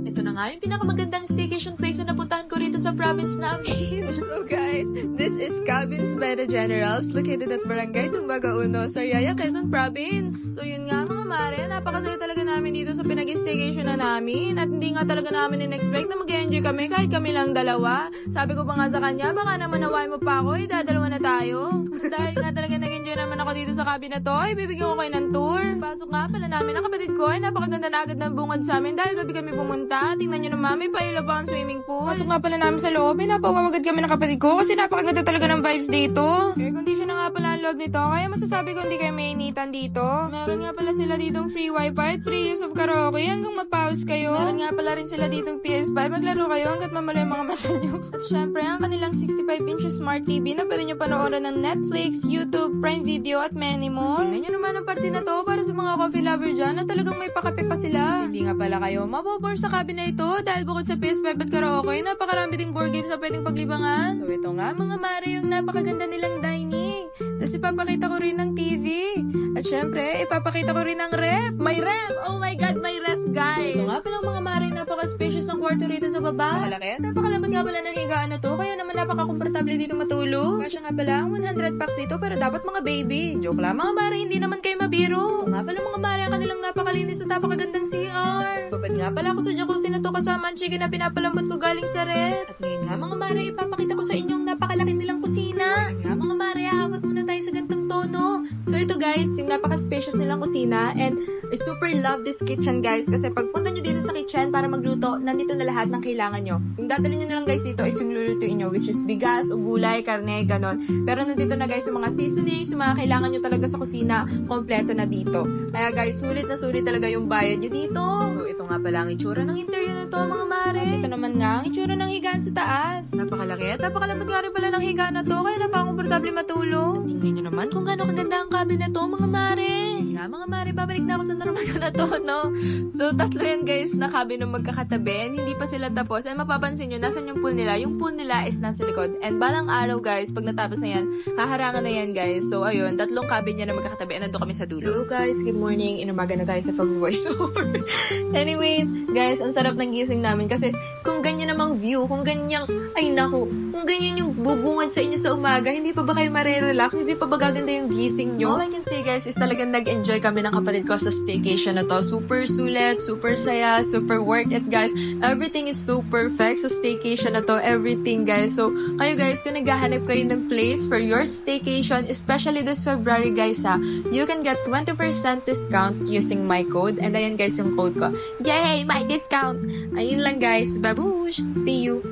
Ito na nga yung pinakamagandang staycation place na napuntahan ko rito sa province namin. So guys, this is Cabins by the Generals located at Barangay Tumbaga 1, Sariaya, Quezon Province. So yun nga mga mare, napakasaya talaga namin dito sa pinag-staycation na namin at hindi nga talaga namin in-expect na mag-enjoy kami kahit kami lang dalawa. Sabi ko pa nga sa kanya, baka naman naway mo pa ako, dadalawa na tayo. Dahil nga talaga nag-enjoy naman ako dito sa cabin na to, ibibigyan ko kayo ng tour. Pasok nga pala namin ang kapatid ko ay napakaganda na agad ng bungad sa amin dahil gabi kami pumunta. Tingnan nyo naman, may paila pa ang swimming pool. Pasok nga pala namin sa loob, napawamagad kami ng kapatid ko kasi napakaganda talaga ng vibes dito. Air condition na nga pala ang loob nito, kaya masasabi ko hindi kayo mainitan dito. Meron nga pala sila ditong free wifi at free use of karaoke hanggang mapause kayo. Meron nga pala rin sila ditong PS5, maglaro kayo hanggat mamalo yung mga mata nyo. At syempre, ang kanilang 65 inches smart TV na pwede nyo panoorin ng Netflix, YouTube, Prime Video at many more. Tingnan nyo naman ang parte na to para sa mga coffee lover dyan na talagang may pakape pa sila. Hindi nga pala kayo mabobore sa cabin na ito dahil bukod sa PS5 at karaoke, napakarami ding board games na pwedeng paglibangan. So ito nga mga mare yung napakaganda nilang dining. Tapos ipapakita ko rin ng TV. At syempre, ipapakita ko rin ng ref. May ref! Oh my God, may ref guys! Ito nga palang mga mare, napaka-spacious ng kwarto rito sa baba. Nakalaki at napakalambot nga pala ng higaan na to, kaya naman napaka-komportable dito matulog. Kasya nga pala ang 100 packs dito pero dapat mga baby. Joke lang mga mare, hindi naman kayo mabiro. Ito nga pala mga mare, ang kanilang napakalinis at napakagandang CR. Babad nga pala ako sa jacuzzi na to kasama ang chicken na pinapalambot ko galing sa ref. At ngayon nga mga mare, ipapakita ko sa inyong napakalaki nilang kusina. Ngayon nga mga mare, hawat muna tayo sa gantong tono. So ito guys, yung napaka-spacious nilang kusina and I super love this kitchen guys kasi pagpunta nyo dito sa kitchen para magluto, nandito na lahat ng kailangan nyo. Yung dadalhin nyo na lang guys dito is yung lulutuin nyo which is bigas o gulay, karne, ganon. Pero nandito na guys yung mga seasonings, yung mga kailangan nyo talaga sa kusina, kompleto na dito. Kaya guys, sulit na sulit talaga yung bayad nyo dito. So ito nga pala ang itsura ng interior na to mga mare. Ito naman nga ang itsura ng higaan sa taas. Napakalaki at napakalambot nga rin pala ng higaan na to kaya napaka-komportable matulog. Tingnan nyo naman kung gaano kaganda ang cabin na to mga mare. Nga mga mare, babalik na ako sa normal ko na tono. So, tatlo yan guys na cabin ng magkakatabi. Hindi pa sila tapos. And mapapansin nyo, nasan yung pool nila? Yung pool nila is nasa likod. And balang araw guys, pag natapos na yan, haharangan na yan guys. So, ayun, tatlong cabin yan na magkakatabi. And nandito kami sa dulo. Hello guys, good morning. Inumaga na tayo sa pag-voiceover. Anyways, guys, ang sarap ng gising namin kasi kung ganyan namang view, kung ganyang, ay naku, kung ganyan yung bubungad sa inyo sa umaga, hindi pa ba kayo marerelax? Hindi pa ba gaganda yung gising nyo? All I can say guys is talagang nag-enjoy kami ng kapatid ko sa staycation na to. Super sulit, super saya, super worth it guys. Everything is so perfect sa staycation na to. Everything guys. So, kayo guys, kung naghahanap kayo ng place for your staycation, especially this February guys ha, you can get 20% discount using my code. And ayan guys yung code ko. Yay! My discount! Ayun lang guys. Babush! See you!